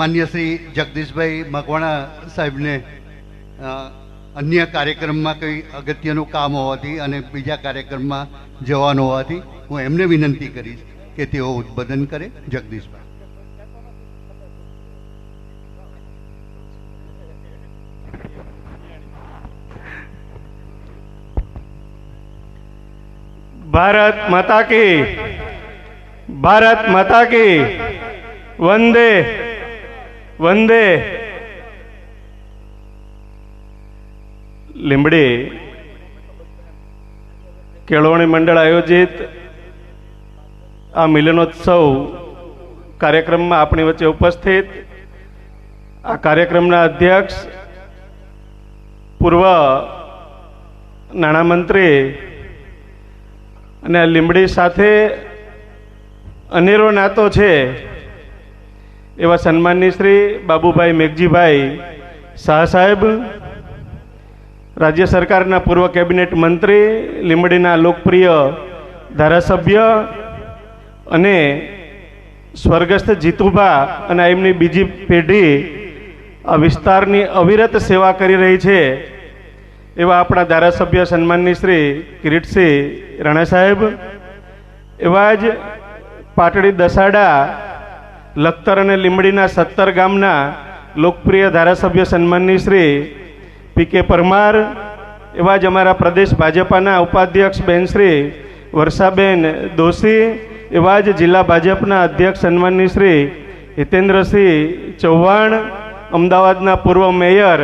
માન્ય શ્રી જગદીશભાઈ મકવાણા સાહેબને અન્ય કાર્યક્રમમાં કંઈ અગત્યનું કામ હોવાથી અને બીજા કાર્યક્રમમાં જવાનું હોવાથી હું એમને વિનંતી કરીશ કે તેઓ ઉદ્બોધન કરે. જગદીશભાઈ. भारत माता की, भारत माता की, वंदे वंदे. લીંબડી કેળવણી મંડળ આયોજિત આ મિલનોત્સવ કાર્યક્રમમાં આપણી વચ્ચે ઉપસ્થિત આ કાર્યક્રમના અધ્યક્ષ પૂર્વ નાણામંત્રી અને લીંબડી સાથે અનેરો નાતો છે એવા સન્માનની શ્રી બાબુભાઈ મેઘજીભાઈ શાહ સાહેબ, રાજ્ય સરકારના પૂર્વ કેબિનેટ મંત્રી, લીંબડીના લોકપ્રિય ધારાસભ્ય અને સ્વર્ગસ્થ જીતુભા અને એમની બીજી પેઢી આ વિસ્તારની અવિરત સેવા કરી રહી છે એવા આપણા ધારાસભ્ય સન્માનની શ્રી કિરીટસિંહ રાણા સાહેબ, એવા જ પાટડી દસાડા, લખતર અને લીંબડીના 17 ગામના લોકપ્રિય ધારાસભ્ય સન્માનની શ્રી પી.કે. પરમાર, એવા જ અમારા પ્રદેશ ભાજપાના ઉપાધ્યક્ષ બેન શ્રી વર્ષાબેન દોશી, એવા જ જિલ્લા ભાજપના અધ્યક્ષ સન્માનની શ્રી હિતેન્દ્રસિંહ ચૌહાણ, અમદાવાદના પૂર્વ મેયર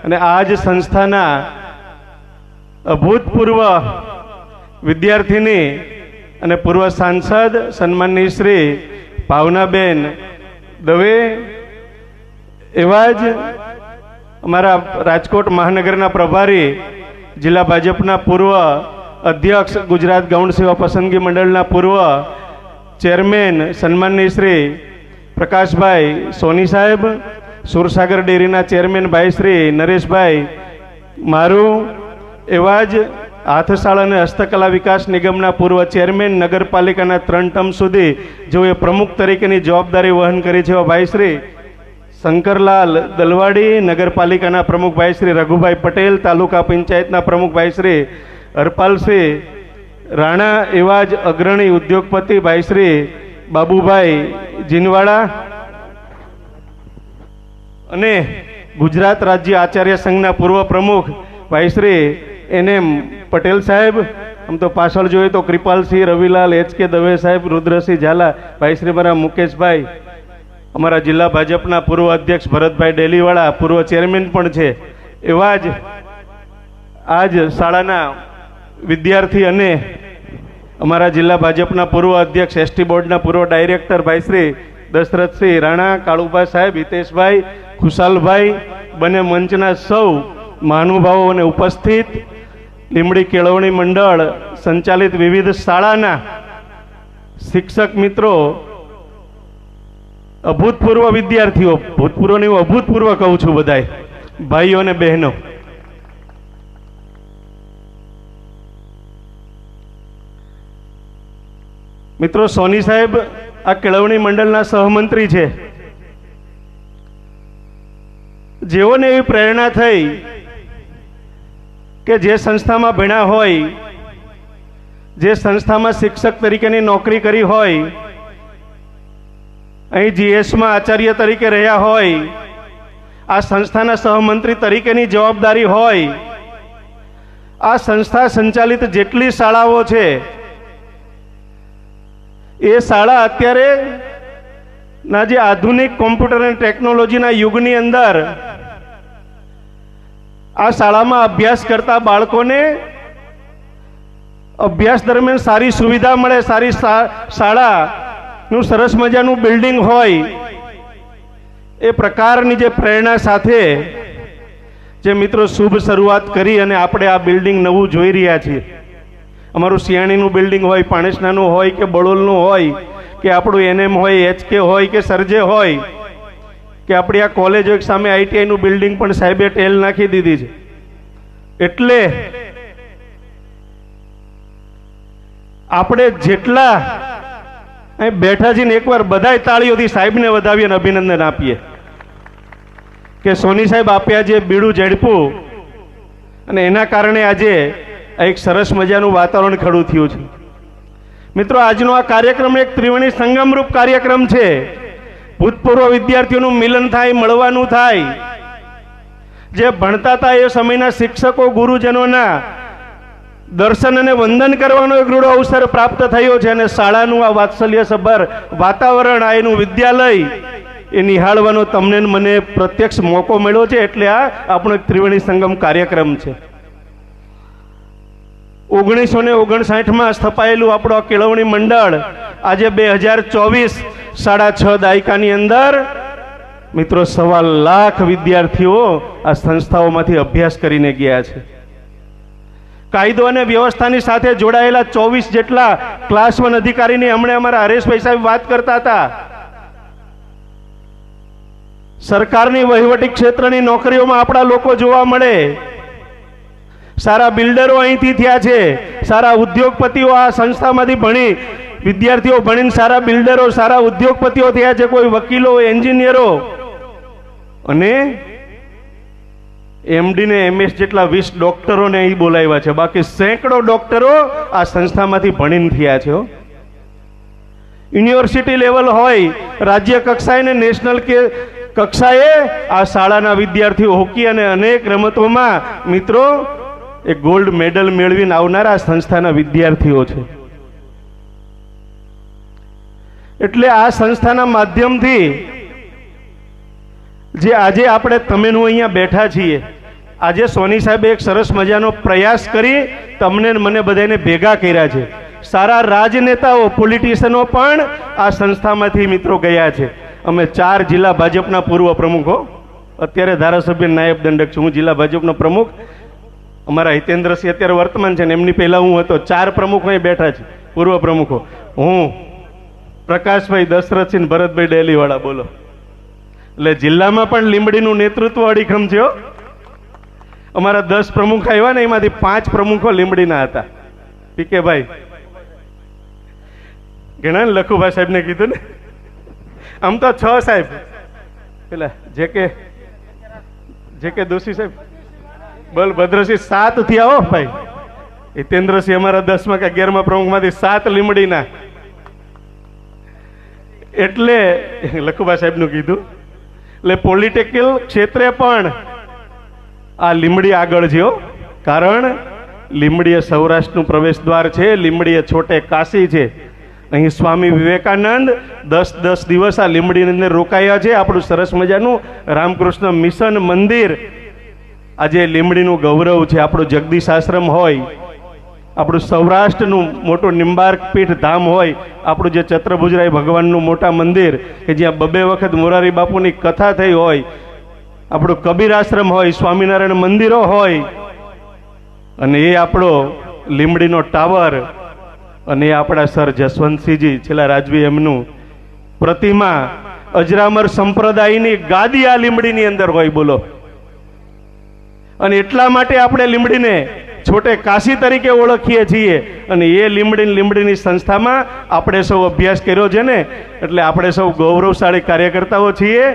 અને આ જ સંસ્થાના અભૂતપૂર્વ વિદ્યાર્થીની અને પૂર્વ સાંસદ સન્માનની શ્રી ભાવનાબેન દવે, એવા જ અમારા રાજકોટ મહાનગરના પ્રભારી, જિલ્લા ભાજપના પૂર્વ અધ્યક્ષ, ગુજરાત ગૌણ સેવા પસંદગી મંડળના પૂર્વ ચેરમેન સન્માનની શ્રી પ્રકાશભાઈ સોની સાહેબ, સુરસાગર ડેરીના ચેરમેન ભાઈ શ્રી નરેશભાઈ મારું, એવા જ હાથશાળ અને હસ્તકલા વિકાસ નિગમના પૂર્વ ચેરમેન, નગરપાલિકાના 3 ટર્મ સુધી જેઓએ પ્રમુખ તરીકેની જવાબદારી વહન કરી છે એવા ભાઈ શ્રી શંકરલાલ દલવાડી, નગરપાલિકાના પ્રમુખ ભાઈ શ્રી રઘુભાઈ પટેલ, તાલુકા પંચાયતના પ્રમુખ ભાઈ શ્રી હરપાલસિંહ રાણા, એવા જ અગ્રણી ઉદ્યોગપતિ ભાઈ શ્રી બાબુભાઈ જીનવાડા અને ગુજરાત રાજ્ય આચાર્ય સંઘના પૂર્વ પ્રમુખ ભાઈ શ્રી એન.એમ. પટેલ સાહેબ, આમ તો પાછળ જોઈએ તો કૃપાલસિંહ, રવિલાલ, એચ.કે. દવે સાહેબ, રુદ્રસિંહ ઝાલા, ભાઈ શ્રી મારા મુકેશભાઈ, અમારા જિલ્લા ભાજપના પૂર્વ અધ્યક્ષ ભરતભાઈ ડેલીવાળા, પૂર્વ ચેરમેન પણ છે, એવા જ આજ શાળાના વિદ્યાર્થી અને અમારા જિલ્લા ભાજપના પૂર્વ અધ્યક્ષ, એસટી બોર્ડના પૂર્વ ડાયરેક્ટર ભાઈ શ્રી દશરથસિંહ રાણા, કાળુભા સાહેબ, હિતેશભાઈ, ખુશાલભાઈ, બંને મંચના સૌ મહાનુભાવો અને ઉપસ્થિત લીંબડી કેળવણી મંડળ સંચાલિત વિવિધ શાળાના શિક્ષક મિત્રો, અભૂતપૂર્વ વિદ્યાર્થીઓ, ભૂતપૂર્વની હું અભૂતપૂર્વ કહું છું, બધાય ભાઈઓ અને બહેનો, મિત્રો, સોની સાહેબ આ કેળવણી મંડળના સહમંત્રી છે. જેઓને એવી પ્રેરણા થઈ કે જે સંસ્થામાં ભણ્યા હોય, જે સંસ્થામાં શિક્ષક તરીકેની નોકરી કરી હોય, અહીં જીએસમાં આચાર્ય તરીકે રહ્યા હોય, આ સંસ્થાના સહમંત્રી તરીકેની જવાબદારી હોય, આ સંસ્થા સંચાલિત જેટલી શાળાઓ છે એ શાળા અત્યારે ના જે આધુનિક કોમ્પ્યુટર અને ટેકનોલોજીના યુગની અંદર આ શાળામાં અભ્યાસ કરતા બાળકોને અભ્યાસ દરમિયાન સારી સુવિધા મળે, સારી શાળાનું સરસ મજાનું બિલ્ડિંગ હોય, એ પ્રકારની જે પ્રેરણા સાથે જે મિત્રો શુભ શરૂઆત કરી અને આપણે આ બિલ્ડિંગ નવું જોઈ રહ્યા છીએ. અમારું સિયાણીનું બિલ્ડિંગ હોય, પાણેસનાનું હોય કે બળોલનું હોય કે આપણું એનએમ હોય, એચકે હોય કે સરજે હોય કે આપણી આ કોલેજ હોય, સામે આઈટીઆઈનું બિલ્ડિંગ પણ સાહેબે ટેલ નાખી દીધી છે. એટલે આપણે જેટલા અહીં બેઠા છીએ ને એકવાર બધાય તાળીઓથી સાહેબને વધાવીએ અને અભિનંદન આપીએ. કે સોની સાહેબ આપ્યા જે બીડું ઝડપ્યું અને એના કારણે આજે એક સરસ મજાનું વાતાવરણ ખડું થયું છે. મિત્રો, આજનો આ કાર્યક્રમ એક ત્રિવેણી સંગમરૂપ કાર્યક્રમ છે. ભૂતપૂર્વ વિદ્યાર્થીઓનું મિલન થાય, મળવાનું થાય. જે ભણતા હતા એ સમયના શિક્ષકો ગુરુજનોના દર્શન અને વંદન કરવાનો એક રૂડો અવસર પ્રાપ્ત થયો છે અને શાળાનું આ વાત્સલ્યસભર વાતાવરણ, આ એનું વિદ્યાલય એ નિહાળવાનો તમને મને પ્રત્યક્ષ મોકો મળ્યો છે. એટલે આ આપણો એક ત્રિવેણી સંગમ કાર્યક્રમ છે. 1959માં સ્થપાયેલું આપણો આ કેળવણી મંડળ આજે 2024 6.5 દાયકાની અંદર મિત્રો 1.25 લાખ વિદ્યાર્થીઓ આ સંસ્થાઓમાંથી અભ્યાસ કરીને ગયા છે. કાયદો અને વ્યવસ્થાની સાથે જોડાયેલા 24 જેટલા ક્લાસ 1 અધિકારીની હમણાં અમારા હરેશભાઈ સાહેબ વાત કરતા હતા. સરકારની વહીવટી ક્ષેત્રની નોકરીઓમાં આપણા લોકો જોવા મળે. સારા બિલ્ડરો અહીંથી થયા છે, સારા ઉદ્યોગપતિઓ આ સંસ્થામાંથી ભણી, વિદ્યાર્થીઓ ભણીને સારા બિલ્ડરો, સારા ઉદ્યોગપતિઓ થયા છે. કોઈ વકીલો, એન્જિનિયરો અને એમડી ને એમએસ જેટલા 20 ડોક્ટરોને અહીં બોલાવ્યા છે. બાકી સેંકડો ડોક્ટરો આ સંસ્થામાંથી ભણીને થયા છે. યુનિવર્સિટી લેવલ હોય, રાજ્ય કક્ષાએ ને નેશનલ કક્ષાએ આ શાળાના વિદ્યાર્થીઓ હોકી અને અનેક રમતોમાં મિત્રો એક ગોલ્ડ મેડલ મેળવીને આવનારા સંસ્થાના વિદ્યાર્થીઓ છે. એટલે આ સંસ્થાના માધ્યમથી જે આજે આપણે તમે અહીંયા બેઠા છીએ, આજે સોની સાહેબે એક સરસ મજાનો પ્રયાસ કરી તમને મને બધાને ભેગા કર્યા છે. સારા રાજનેતાઓ, પોલિટિશિયનો પણ આ સંસ્થામાંથી મિત્રો ગયા છે. અમે 4 જિલ્લા ભાજપના પૂર્વ પ્રમુખો, અત્યારે ધારાસભ્ય નાયબ દંડક છું, હું જિલ્લા ભાજપનો પ્રમુખ. અમારા હિતેન્દ્રસિંહ અત્યારે વર્તમાન છે ને એમની પહેલા હું હતો. 4 પ્રમુખો અહીં બેઠા છે, પૂર્વ પ્રમુખો. હું, પ્રકાશભાઈ, દશરથસિંહ, ભરતભાઈ ડેલીવાળા, બોલો. એટલે જિલ્લામાં પણ લીંબડીનું નેતૃત્વ અડીખમ છે. અમારા 10 પ્રમુખ આવ્યા ને એમાંથી 5 પ્રમુખો લીંબડીના હતા. પીકેભાઈ ઘણા લખુભાઈ સાહેબને કીધું ને, આમ તો 6 સાહેબ, પેલા જે કે દોશી સાહેબ, બલભદ્રસિંહ 7 થયા. હો ભાઈ, હિતેન્દ્રસિંહ અમારા 10મા કે 11મા પ્રમુખમાંથી 7 લીંબડીના. એટલે લખુભાઈ સાહેબનું કીધું. એટલે પોલિટિકલ ક્ષેત્રે પણ આ લીંબડી આગળ છે. કારણ લીંબડી એ સૌરાષ્ટ્રનું પ્રવેશ દ્વાર છે. લીંબડી એ છોટે કાશી છે. અહીં સ્વામી વિવેકાનંદ 10 દિવસ આ લીંબડીની અંદર રોકાયા છે. આપણું સરસ મજાનું રામકૃષ્ણ મિશન મંદિર આજે લીંબડીનું ગૌરવ છે. આપણું જગદીશ આશ્રમ હોય, આપણું સૌરાષ્ટ્રનું મોટું નિંબાર્ક પીઠ ધામ હોય, આપણું જે ચત્રભુજરાય ભગવાનનું મોટા મંદિર કે જ્યાં 2 વખત મોરારી બાપુની કથા થઈ હોય, આપણું કબીર આશ્રમ હોય, સ્વામિનારાયણ મંદિરો હોય, અને એ આપણો લીંબડીનો ટાવર, અને એ આપણા સર જસવંતસિંહજી છેલ્લા રાજવી એમનું પ્રતિમા, અજરામર સંપ્રદાયની ગાદી આ લીંબડીની અંદર હોય. બોલો. અને એટલા માટે આપણે લીંબડીને છોટે કાશી તરીકે ઓળખીએ છીએ. અને એ લીંબડીની સંસ્થામાં આપણે સૌ અભ્યાસ કર્યો છે ને, એટલે આપણે સૌ ગૌરવશાળી કાર્યકર્તાઓ છીએ.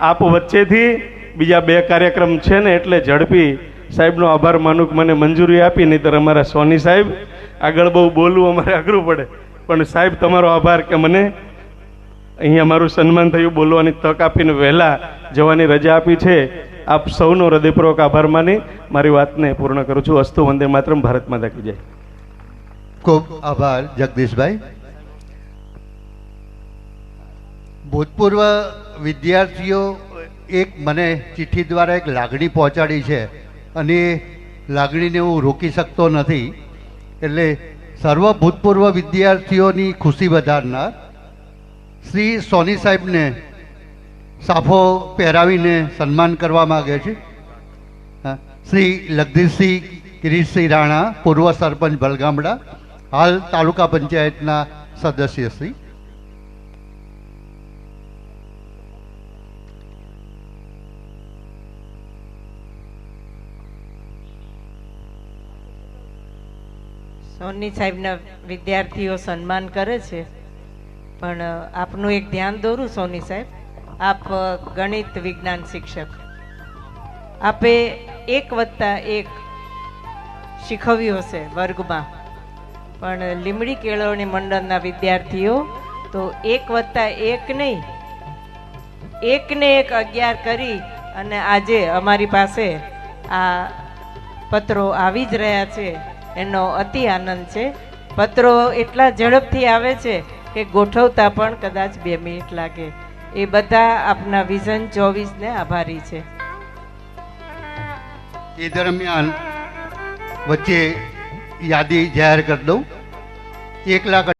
આપ વચ્ચેથી બીજા 2 કાર્યક્રમ છે ને, એટલે ઝડપી સાહેબનો આભાર માનું કે મને મંજૂરી આપી. નહીંતર અમારા સોની સાહેબ આગળ બહુ બોલવું અમારે અઘરું પડે. પણ સાહેબ તમારો આભાર કે મને અહીંયા મારું સન્માન થયું, બોલવાની તક આપીને વહેલા જવાની રજા આપી છે. આપ સૌનો હૃદયપૂર્વક આભાર માની મારી વાતને પૂર્ણ કરું છું. અસ્તુ વંદે માતરમ. ભારત માતા કી જય. ખૂબ આભાર જગદીશભાઈ. ભૂતપૂર્વ વિદ્યાર્થીઓ એક મને ચિઠ્ઠી દ્વારા એક લાગણી પહોંચાડી છે, અને એ લાગણીને હું રોકી શકતો નથી. એટલે સર્વ ભૂતપૂર્વ વિદ્યાર્થીઓની ખુશી વધારનાર શ્રી સોની સાહેબને સાફો પહેરાવીને સન્માન કરવા માગે છે. શ્રી લગધીરસિંહ કિરીટસિંહ રાણા, પૂર્વ સરપંચ બલગામડા, હાલ તાલુકા પંચાયતના સદસ્ય શ્રી. સોની સાહેબના વિદ્યાર્થીઓ સન્માન કરે છે, પણ આપનું એક ધ્યાન દોરું સોની સાહેબ, આપ ગણિત વિજ્ઞાન શિક્ષક, આપે 1+1 શીખવ્યું હશે વર્ગમાં, પણ લીમડી કેળવણી મંડળના વિદ્યાર્થીઓ તો 1+1 નહીં, 1 ને 1 11 કરી અને આજે અમારી પાસે આ પત્રો આવી જ રહ્યા છે, એનો અતિ આનંદ છે. પત્રો એટલા ઝડપથી આવે છે કે ગોઠવતા પણ કદાચ 2 મિનિટ લાગે. એ બધા આપના વિઝન 24 ને આભારી છે. એ દરમિયાન વચ્ચે યાદી જાહેર કરી દઉં. 1,00,000